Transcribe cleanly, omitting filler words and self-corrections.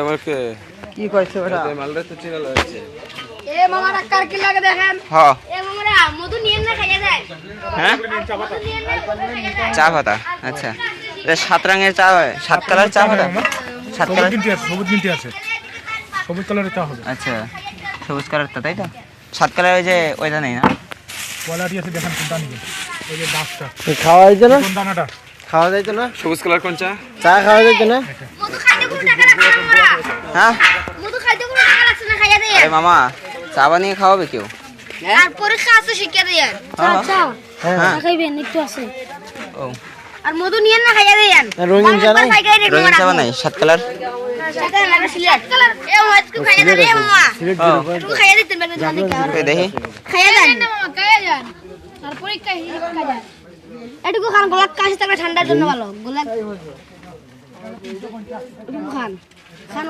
আমাকে কি কইছে ওটা মালটা তো চিনা লাগছে। এ মামা ডাক্তার কি লাগে দেখেন। হ্যাঁ এ মামারা মধু নিয়ে না খাইয়া যায়। হ্যাঁ চা পাতা আচ্ছা এটা সাত রঙের চা হয় সাত কালার চা পাতা সাত কালার সবুজ মিষ্টি আছে সবুজ কালারের চা হবে আচ্ছা সবুজ কালারটা তাই তো সাত কালার ওই যে ওইটা নেই না কোয়ালিটি আছে দেখেন কোনটা নিবেন ওই যে দাসটা খাওয়া যাইতো না কোন দানাটা খাওয়া যাইতো না সবুজ কালার কোন চা? চা খাওয়া যাইতো না মধু খাইতে কোন টাকা লাগছে মামারা? হ্যাঁ মধু খাইতে কোন টাকা লাগছে না খাইয়া দেয়। আরে মামা চা বানিয়ে খাওয়াবে কেউ আর পরীক্ষা আছে শিক্ষা দেয়। আচ্ছা হ্যাঁ খাইবেন একটু আছে। ও আর মধু নিয়ে না খাইয়া দেন। রঙিন চা নাই? রঙিন চা বানাই সাত কালার সাদা লাগা সিলেট কালার এ মাছ কি খাইয়া দেন রে মামা। হ্যাঁ একটু খাইয়া দিতেন বেলা জানি কি এই দেখি খাইয়া দেন না মামা খাইয়া দেন। আর পরীক্ষা খাইয়া দেন। এটুকু খান গোলাপ কাশি থাকলে ঠান্ডার জন্য ভালো গোলাপ এটুকু খান